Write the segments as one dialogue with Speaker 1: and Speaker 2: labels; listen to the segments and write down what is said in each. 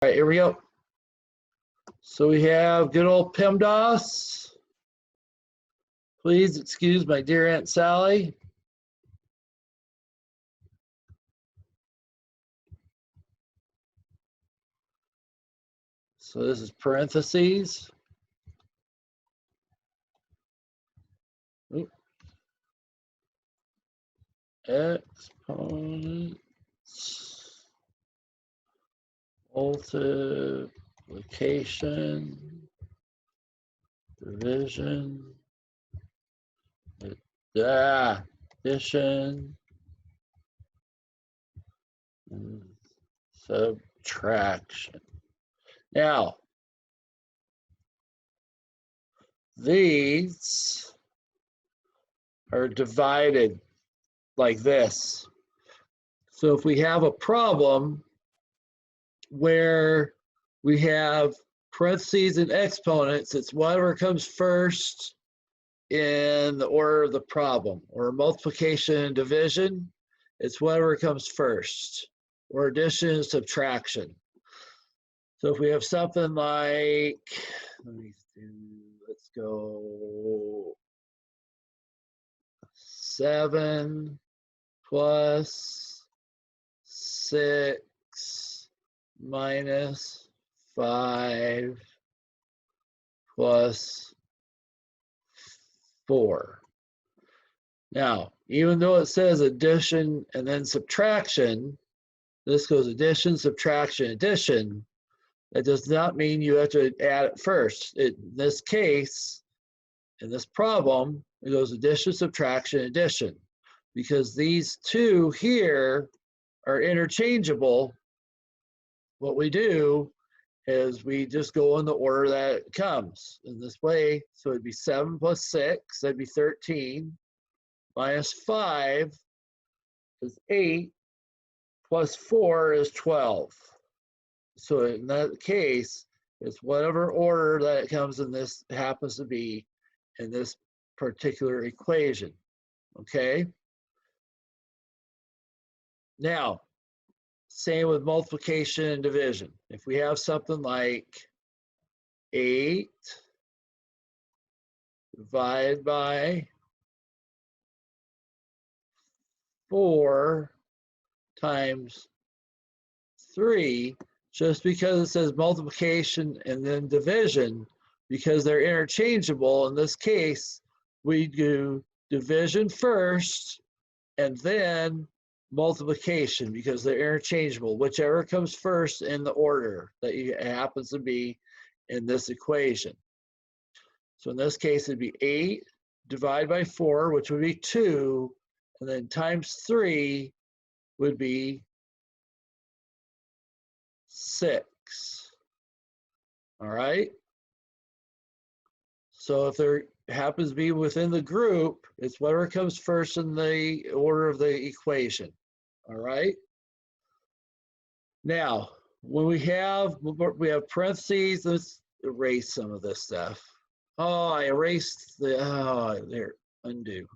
Speaker 1: All right, here we go. So we have good old PEMDAS. Please excuse my dear Aunt Sally. So this is parentheses. Exponents, multiplication, division, addition, and subtraction. Now, these are divided like this. So if we have a problem where we have parentheses and exponents, it's whatever comes first in the order of the problem, or multiplication and division, it's whatever comes first, or addition and subtraction. So if we have something like, let's go 7 plus 6 minus 5 plus 4. Now, even though it says addition and then subtraction, this goes addition, subtraction, addition, that does not mean you have to add it first. In this case, in this problem, it goes addition, subtraction, addition, because these two here are interchangeable. What we do is we just go in the order that it comes in this way. So it'd be 7 plus 6, that'd be 13, minus 5 is 8, plus 4 is 12. So in that case, it's whatever order that it comes in this happens to be in this particular equation, okay? Now, same with multiplication and division. If we have something like 8 divided by 4 times 3, just because it says multiplication and then division, because they're interchangeable, in this case, we do division first and then multiplication, because they're interchangeable, whichever comes first in the order that it happens to be in this equation. So in this case, it'd be 8 divided by 4, which would be 2, and then times 3 would be 6. All right. So if there happens to be within the group, it's whatever comes first in the order of the equation. All right. Now, when we have parentheses, let's erase some of this stuff. Oh, I erased the, there, undo.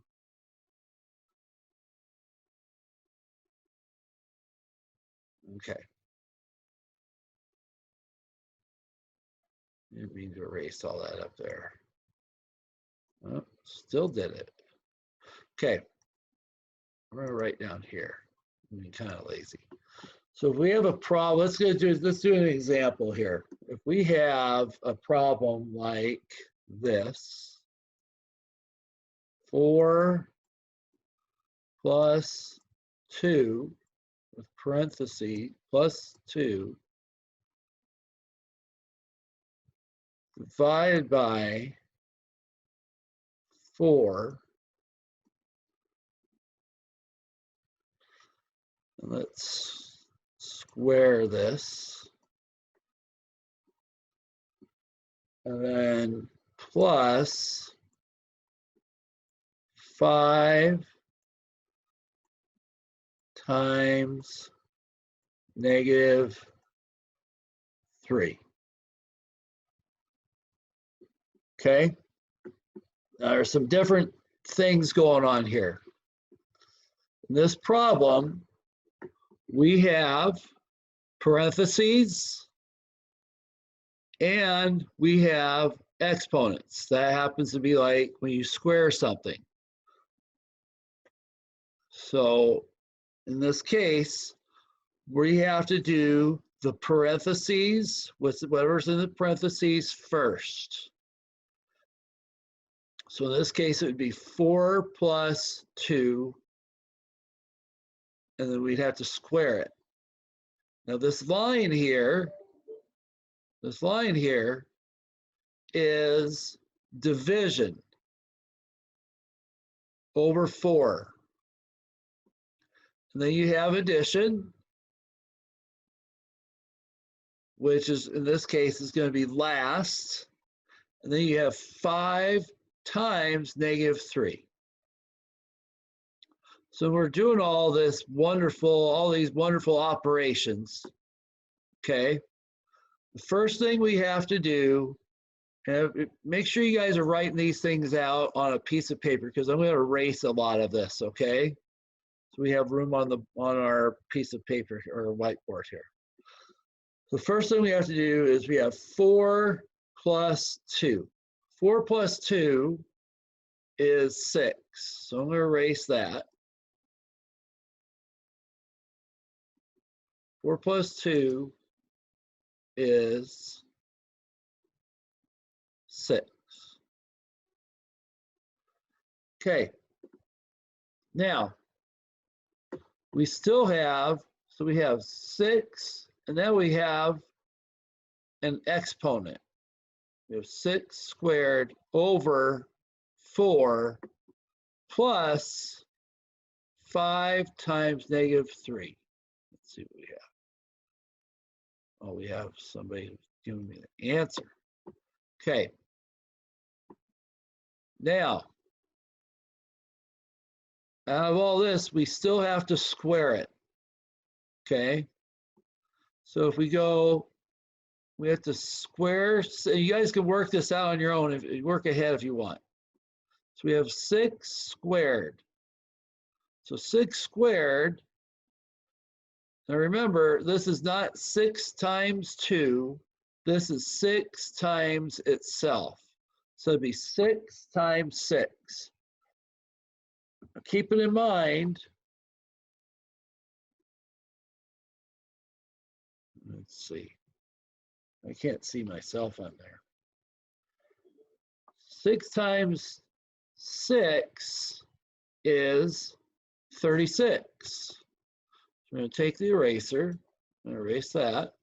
Speaker 1: Okay. Didn't mean to erase all that up there. Oh, still did it. Okay. I'm gonna write down here. I'm being kind of lazy. So if we have a problem, let's do an example here. If we have a problem like this, 4 plus 2 with parentheses plus 2 divided by 4. Let's square this. And then plus 5 times negative 3. Okay. Now, there's some different things going on here. In this problem, we have parentheses And we have exponents. That happens to be like when you square something. So in this case, we have to do the parentheses with whatever's in the parentheses first. So in this case, it would be 4 plus 2, and then we'd have to square it. Now this line here is division over 4. And then you have addition, which is, in this case, is going to be last. And then you have 5 times -3. So we're doing all these wonderful operations, okay? The first thing we have to do, and make sure you guys are writing these things out on a piece of paper because I'm going to erase a lot of this, okay? So we have room on our piece of paper or whiteboard here. The first thing we have to do is we have 4 plus 2. 4 plus 2 is 6. So I'm going to erase that. 4 plus 2 is 6. Okay. Now, we still have, so we have 6, and then we have an exponent. We have 6 squared over 4 plus 5 times -3. Let's see what we have. Oh, we have somebody giving me the answer. Okay. Now, out of all this, we still have to square it. Okay. So if we go, we have to square, so you guys can work this out on your own, if you work ahead if you want. So we have 6 squared. So 6 squared, now remember, this is not 6 times 2, this is 6 times itself. So it'd be 6 times 6. Keep it in mind, let's see, I can't see myself on there. 6 times 6 is 36. I'm going to take the eraser, I'm going to erase that.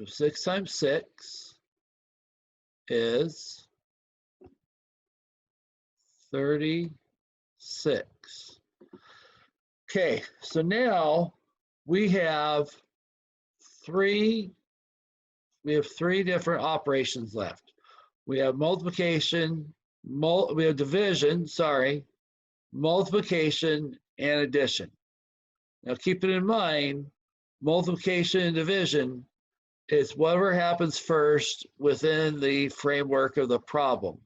Speaker 1: 6 times 6 is 36. Okay, so now we have three different operations left. We have multiplication, we have division, multiplication and addition. Now keep it in mind, multiplication and division is whatever happens first within the framework of the problem.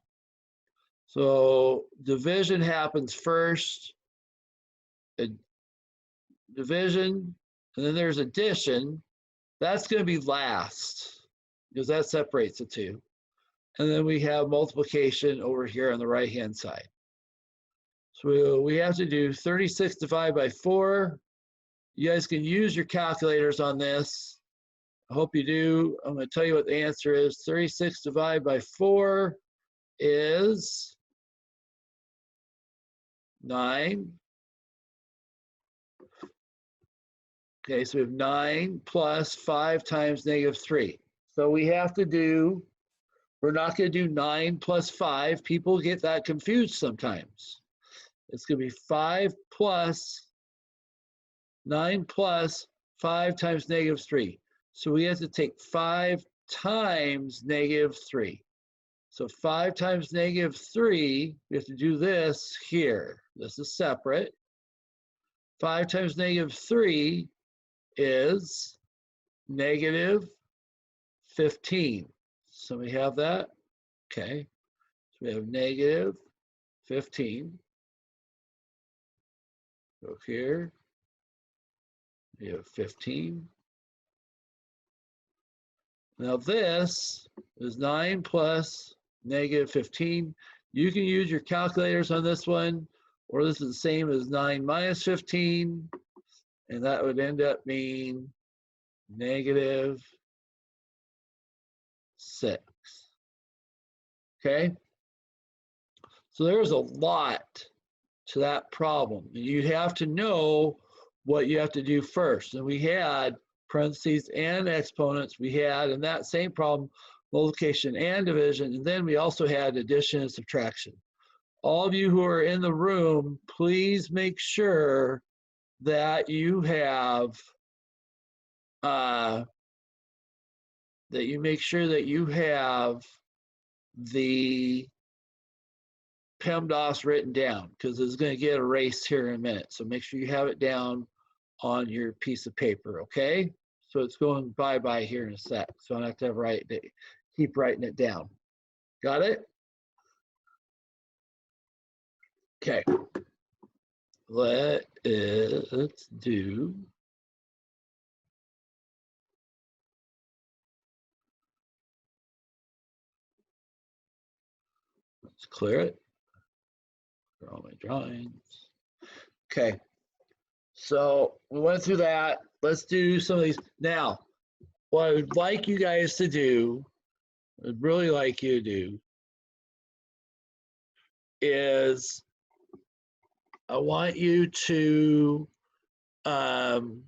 Speaker 1: So division happens first, division, and then there's addition. That's going to be last because that separates the two. And then we have multiplication over here on the right-hand side. So we have to do 36 divided by 4. You guys can use your calculators on this. I hope you do. I'm going to tell you what the answer is. 36 divided by 4 is 9. Okay, so we have 9 plus 5 times -3. So we have to do, we're not going to do 9 plus 5. People get that confused sometimes. It's going to be 5 plus 9 plus 5 times -3. So we have to take 5 times -3. So 5 times -3, we have to do this here. This is separate. 5 times -3 is -15. So we have that. Okay. So we have -15. Go here. We have 15. Now this is 9 plus negative 15. You can use your calculators on this one, or this is the same as 9 minus 15, and that would end up being negative 6. Okay? So there's a lot to that problem. You have to know what you have to do first. And we had parentheses and exponents. We had in that same problem multiplication and division. And then we also had addition and subtraction. All of you who are in the room, please make sure that you have the PEMDAS written down, because it's going to get erased here in a minute. So make sure you have it down on your piece of paper, okay? So it's going bye-bye here in a sec. So I don't have to keep writing it down. Got it? Okay. Let's do let's clear it. Clear all my drawings. Okay. So we went through that. Let's do some of these. Now, what I would like you guys to do, I'd really like you to do, is I want you to don't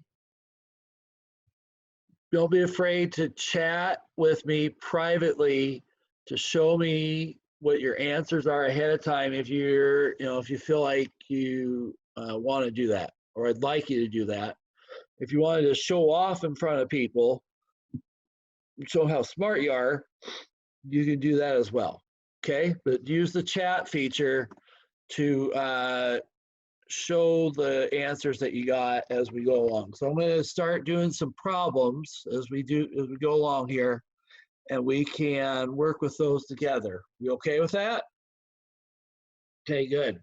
Speaker 1: be afraid to chat with me privately to show me what your answers are ahead of time if you're, if you feel like you want to do that, or I'd like you to do that. If you wanted to show off in front of people, show how smart you are, you can do that as well. Okay, but use the chat feature to show the answers that you got as we go along. So I'm going to start doing some problems as we go along here, and we can work with those together. You okay with that? Okay, good.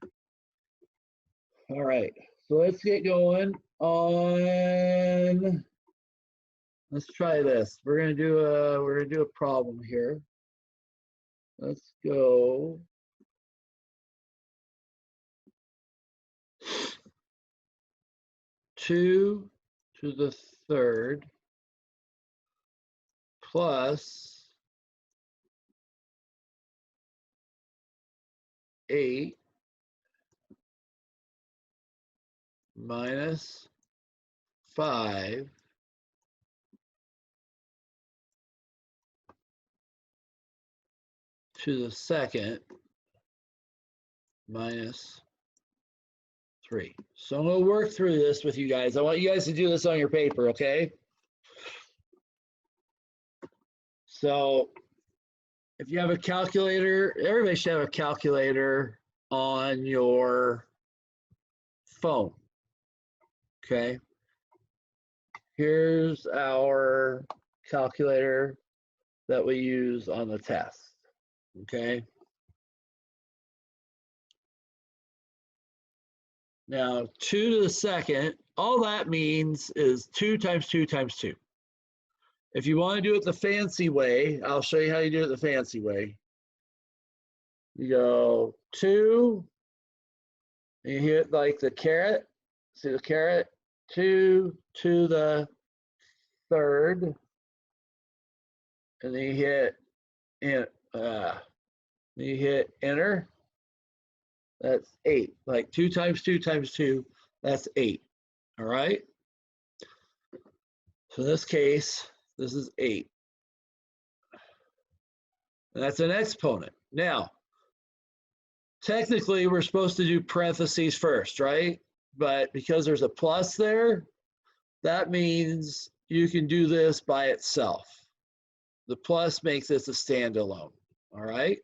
Speaker 1: All right, so let's get going on. Let's try this. We're gonna do a problem here. Let's go. Two to the third plus 8 minus 5 to the second minus 3. So I'm going to work through this with you guys. I want you guys to do this on your paper, okay? So if you have a calculator, everybody should have a calculator on your phone, okay? Here's our calculator that we use on the test, okay? Now, 2 to the second, all that means is 2 times 2 times 2. If you want to do it the fancy way, I'll show you how you do it the fancy way. You go 2, and you hit like the caret. See the caret? 2 to the third, and then you hit enter. That's 8. Like 2 times 2 times 2, that's 8. All right? So in this case, this is 8. And that's an exponent. Now, technically, we're supposed to do parentheses first, right? But because there's a plus there, that means you can do this by itself. The plus makes this a standalone, all right?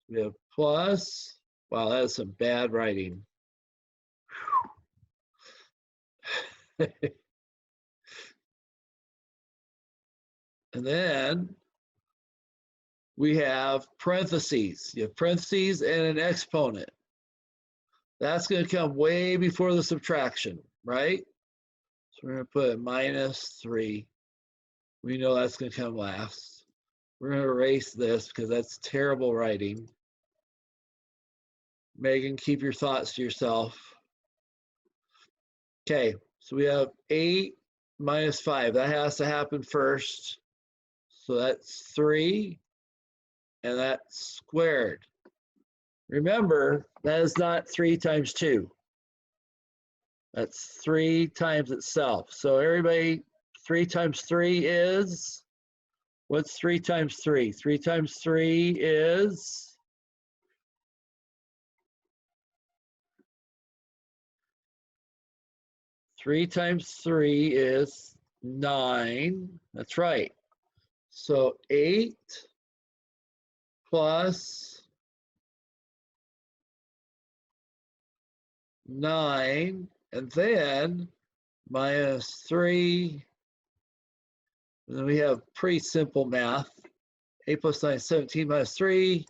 Speaker 1: We have plus, wow, that's some bad writing. And then we have parentheses. You have parentheses and an exponent. That's going to come way before the subtraction, right? So we're going to put minus 3. We know that's going to come last. We're going to erase this because that's terrible writing. Megan, keep your thoughts to yourself. Okay, so we have 8 minus 5. That has to happen first. So that's 3, and that's squared. Remember, that is not 3 times 2. That's 3 times itself. So everybody, 3 times 3 is, what's 3 times 3? 3 times 3 is 3 times 3 is 9. That's right. So 8 plus 9, and then minus 3. And then we have pretty simple math. 8 plus 9 is 17 minus 3.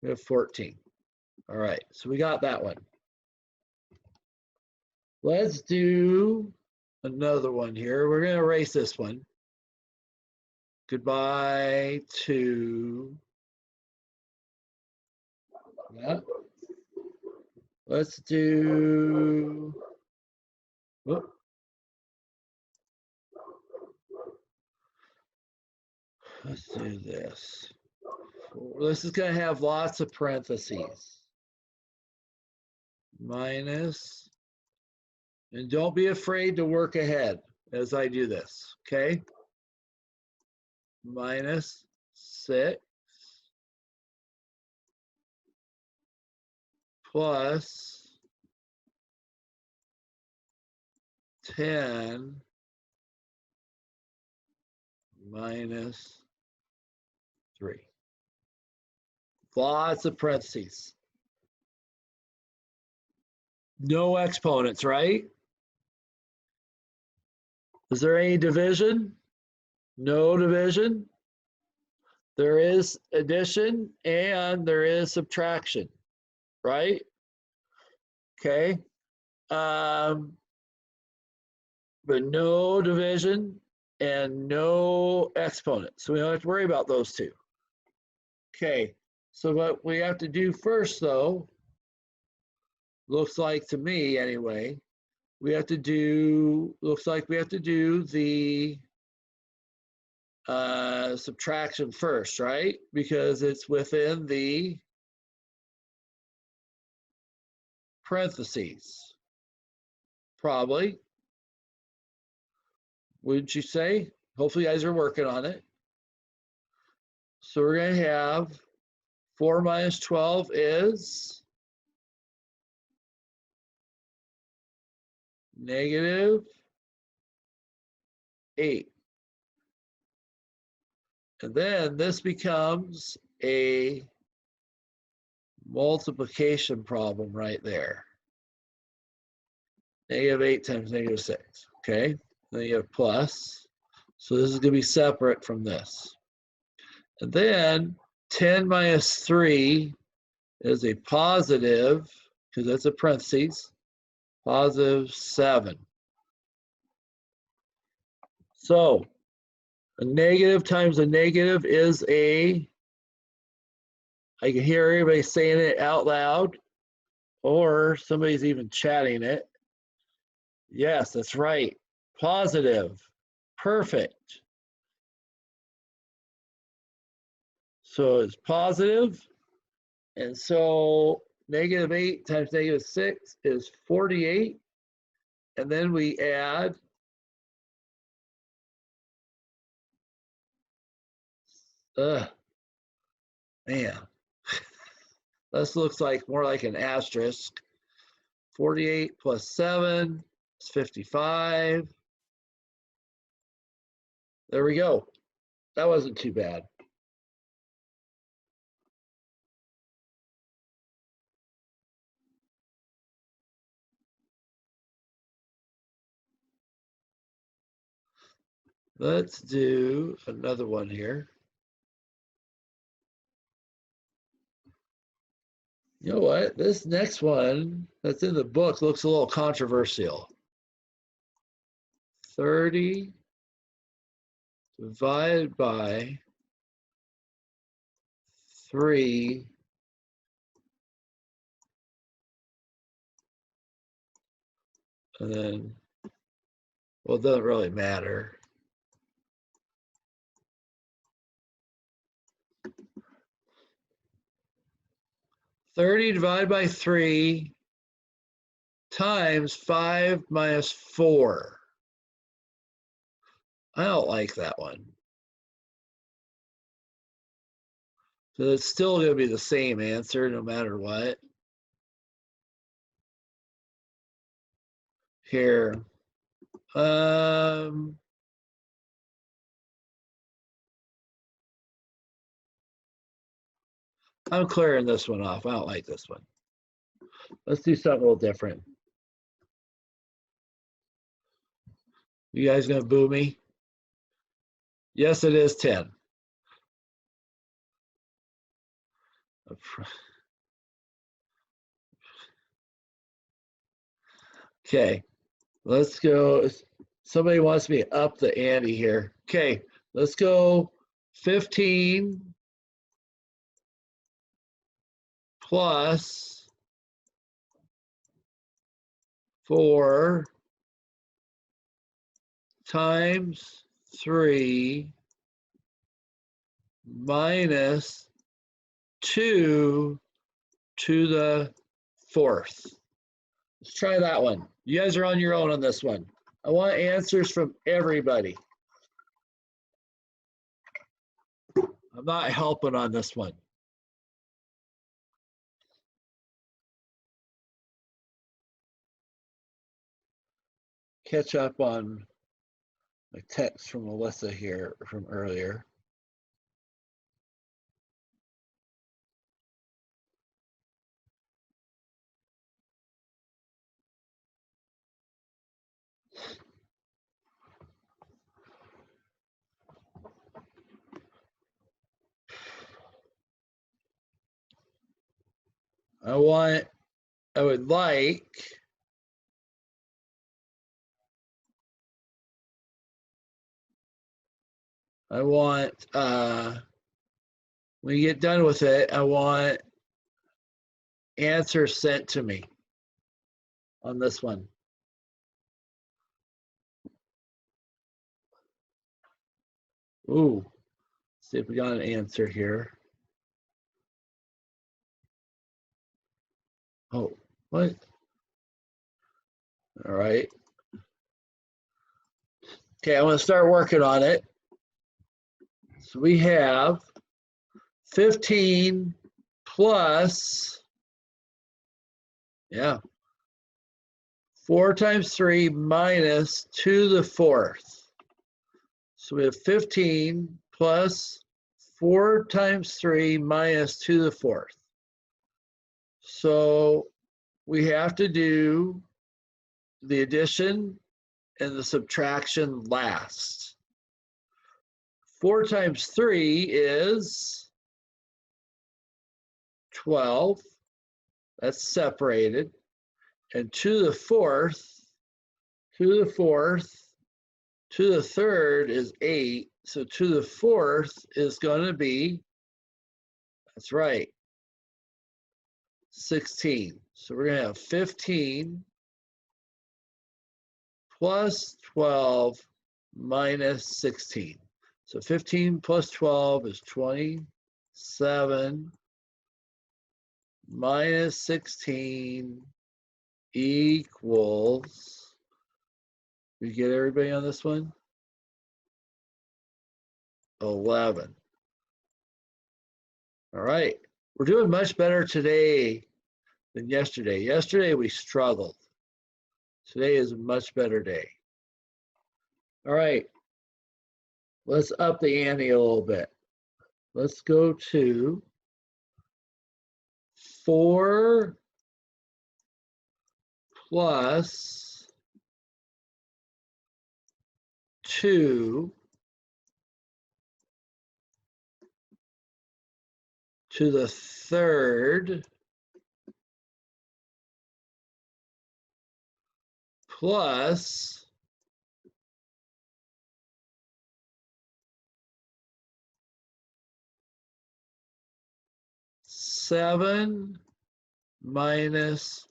Speaker 1: We have 14. All right, so we got that one. Let's do another one here. We're going to erase this one. Goodbye to, yeah. Let's do, whoop. Let's do this. This is going to have lots of parentheses. Minus, and don't be afraid to work ahead as I do this, okay? Minus 6 plus 10 minus 3. Lots of parentheses. No exponents, right? Is there any division? No division. There is addition and there is subtraction, right? Okay. But no division and no exponent. So we don't have to worry about those two. Okay. So what we have to do first, though, looks like to me anyway, we have to do, looks like we have to do the subtraction first, right? Because it's within the parentheses. Probably. Wouldn't you say? Hopefully you guys are working on it. So we're going to have 4 minus 12 is negative 8. And then this becomes a multiplication problem right there. Negative 8 times negative 6, okay? Then you have plus. So this is going to be separate from this. And then 10 minus 3 is a positive, because that's a parentheses, positive 7. So a negative times a negative is a, I can hear everybody saying it out loud, or somebody's even chatting it. Yes, that's right. Positive. Perfect. So it's positive. And so negative 8 times negative 6 is 48. And then we add man, this looks like more like an asterisk. 48 plus 7 is 55. There we go. That wasn't too bad. Let's do another one here. You know what? This next one that's in the book looks a little controversial. 30 divided by 3 and then, well, it doesn't really matter. $30 divided by 3 times 5 minus 4. I don't like that one. So it's still going to be the same answer no matter what. Here. I'm clearing this one off. I don't like this one. Let's do something a little different. You guys gonna boo me? Yes, it is 10. Okay, let's go. Somebody wants me up the ante here. Okay, let's go 15 plus 4 times 3 minus 2 to the 4th. Let's try that one. You guys are on your own on this one. I want answers from everybody. I'm not helping on this one. Catch up on my text from Melissa here from earlier. I would like when you get done with it, I want answers sent to me on this one. Ooh, see if we got an answer here. Oh, what? All right. Okay, I'm gonna start working on it. So we have 15 plus, 4 times 3 minus 2 to the 4th. So we have 15 plus 4 times 3 minus 2 to the 4th. So we have to do the addition and the subtraction last. 4 times 3 is 12. That's separated. And 2 to the 4th, 2 to the 4th, 2 to the 3rd is 8. So 2 to the 4th is going to be, that's right, 16. So we're going to have 15 plus 12 minus 16. So 15 plus 12 is 27 minus 16 equals, you get everybody on this one? 11. All right, we're doing much better today than yesterday. Yesterday we struggled. Today is a much better day. All right, let's up the ante a little bit. Let's go to 4 plus 2 to the 3rd plus 7 minus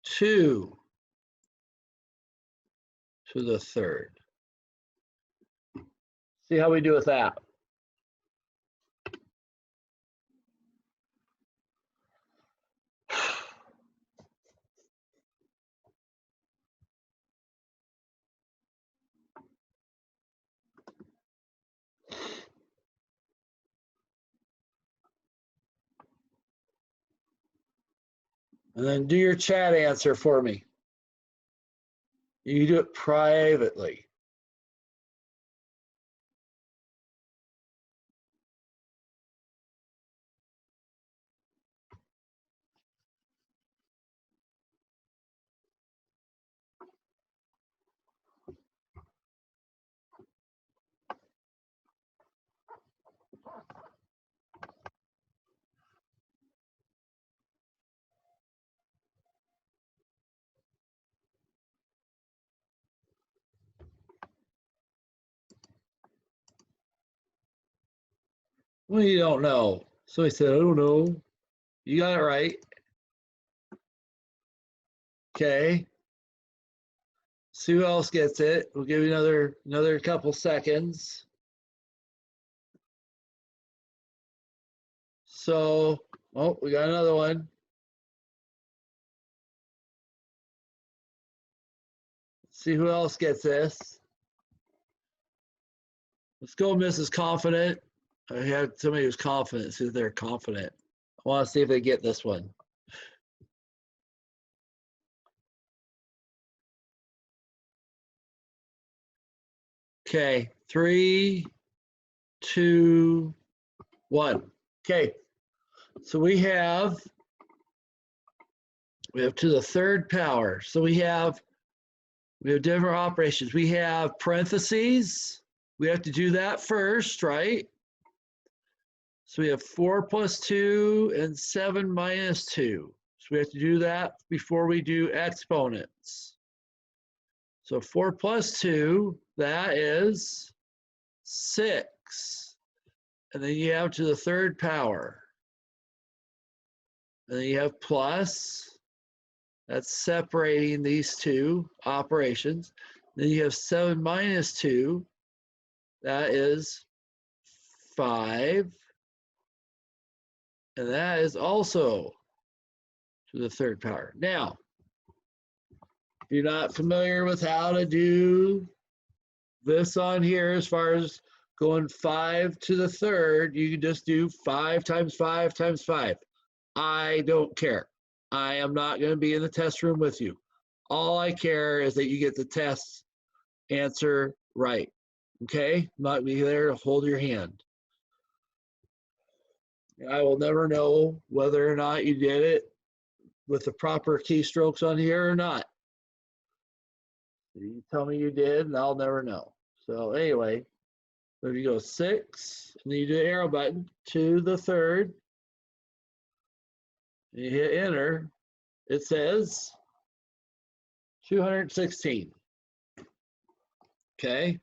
Speaker 1: 2 to the third. See how we do with that. And then do your chat answer for me. You do it privately. Well, you don't know. So he said, I don't know. You got it right. Okay. See who else gets it. We'll give you another couple seconds. So, oh, we got another one. See who else gets this. Let's go, Mrs. Confident. I had somebody who's confident. See if they're confident. I want to see if they get this one. Okay, 3, 2, 1. Okay, so we have to the third power. So we have different operations. We have parentheses. We have to do that first, right? So we have 4 plus 2 and 7 minus 2. So we have to do that before we do exponents. So 4 plus 2, that is 6. And then you have to the third power. And then you have plus. That's separating these two operations. Then you have 7 minus 2. That is 5. And that is also to the third power. Now, if you're not familiar with how to do this on here, as far as going 5 to the third, you can just do 5 times 5 times 5. I don't care. I am not going to be in the test room with you. All I care is that you get the test answer right. Okay? I'm not going to be there to hold your hand. I will never know whether or not you did it with the proper keystrokes on here or not. You tell me you did, and I'll never know. So anyway, so if you go 6, and then you do the arrow button to the third, and you hit enter, it says 216. Okay?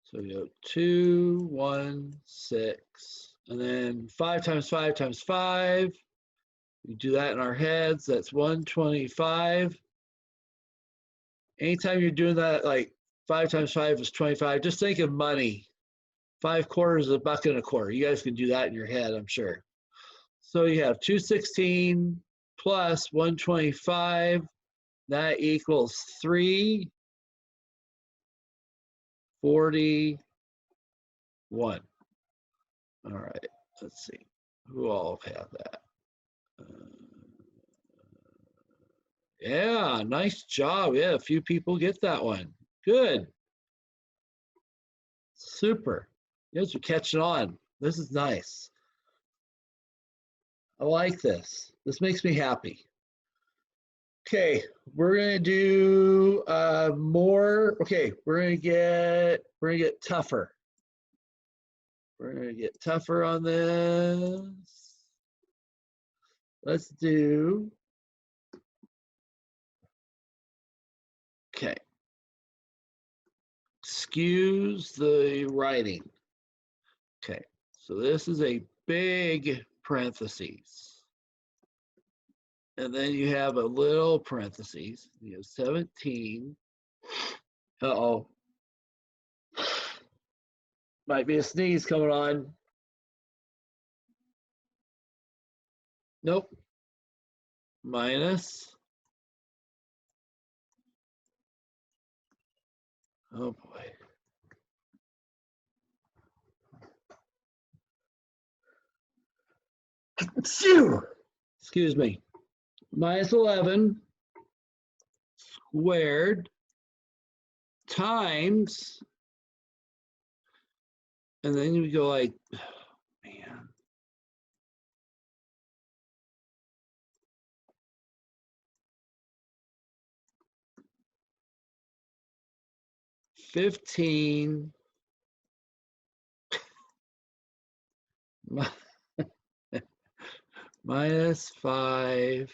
Speaker 1: So you go 2, 1, 6. And then 5 times 5 times 5. We do that in our heads. That's 125. Anytime you're doing that, like 5 times 5 is 25, just think of money. 5 quarters is $1.25. You guys can do that in your head, I'm sure. So you have 216 plus 125. That equals 341. All right, let's see. Who all have that? Yeah, nice job. Yeah, a few people get that one. Good. Super. You guys are catching on. This is nice. I like this. This makes me happy. Okay, we're gonna do more. Okay, we're gonna get tougher. We're gonna get tougher on this. Let's do. Okay. Excuse the writing. Okay, so this is a big parentheses. And then you have a little parentheses. You have 17. Uh-oh. Might be a sneeze coming on. Nope. Minus. Oh boy. Excuse me. Minus 11 squared times, and then you go like, oh, man. $15 minus 5.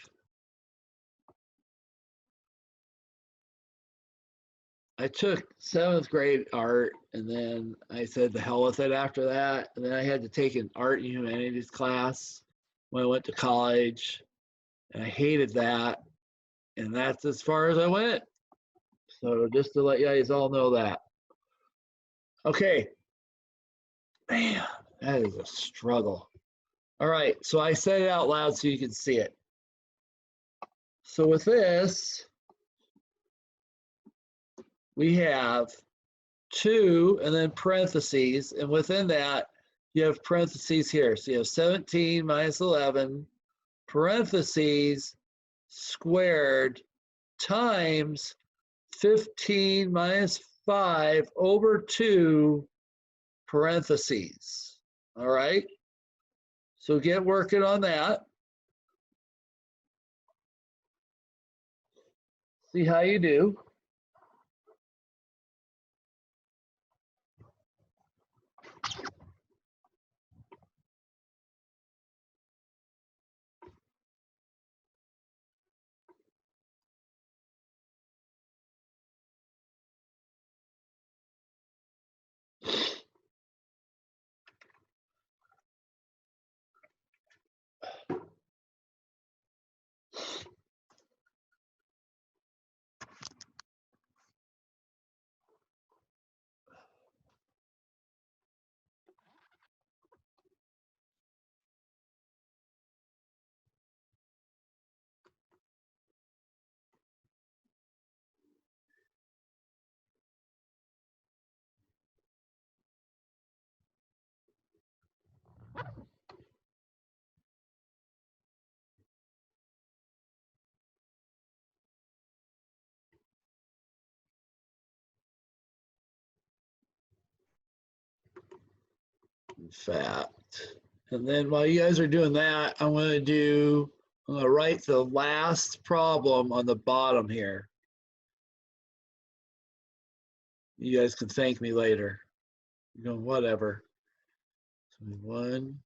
Speaker 1: I took 7th grade art, and then I said the hell with it after that. And then I had to take an art and humanities class when I went to college, and I hated that. And that's as far as I went. So just to let you guys all know that. Okay. Man, that is a struggle. All right, so I said it out loud so you can see it. So with this, we have 2 and then parentheses, and within that, you have parentheses here. So you have 17 minus 11, parentheses, squared, times 15 minus 5 over 2, parentheses. All right? So get working on that. See how you do. In fact, and then while you guys are doing that, I'm going to write the last problem on the bottom here. You guys can thank me later. You know, whatever. So 1.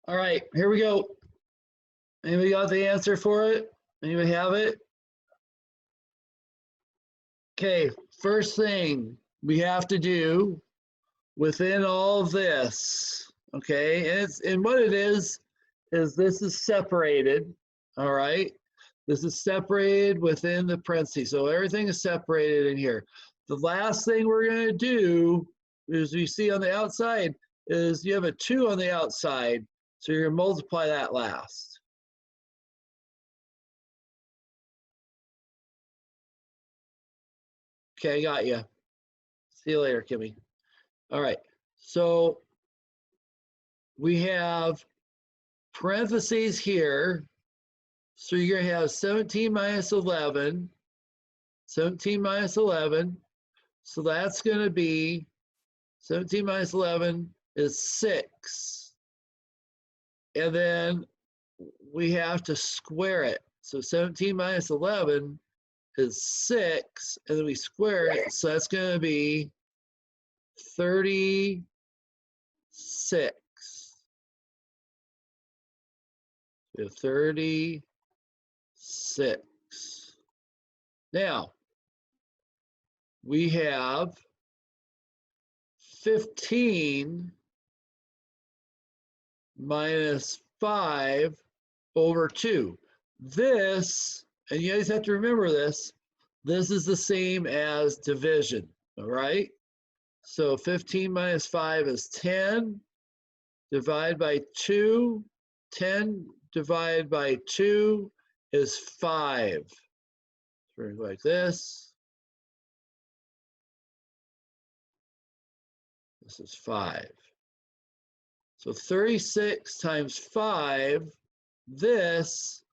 Speaker 1: All right, here we go. Anybody got the answer for it? Anybody have it? Okay, first thing we have to do within all of this, okay, and what it is this is separated, all right? This is separated within the parentheses. So everything is separated in here. The last thing we're going to do is you see on the outside is you have a 2 on the outside. So you're going to multiply that last. Okay, got you. See you later, Kimmy. All right. So we have parentheses here. So you're going to have 17 minus 11. 17 minus 11. So that's going to be 17 minus 11 is 6. And then we have to square it. So 17 minus 11 is 6. And then we square it. So that's going to be 36. So 36. Now, we have 15 minus 5 over 2. This, and you guys have to remember this is the same as division, all right? So 15 minus 5 is 10. Divide by 2. 10 divided by 2 is 5. So we're like this. This is 5. So 36 times 5, this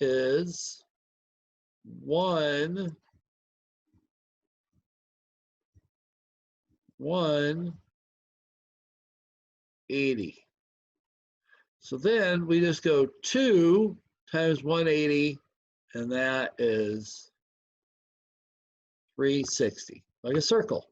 Speaker 1: is 180. So then we just go 2 times 180, and that is 360, like a circle.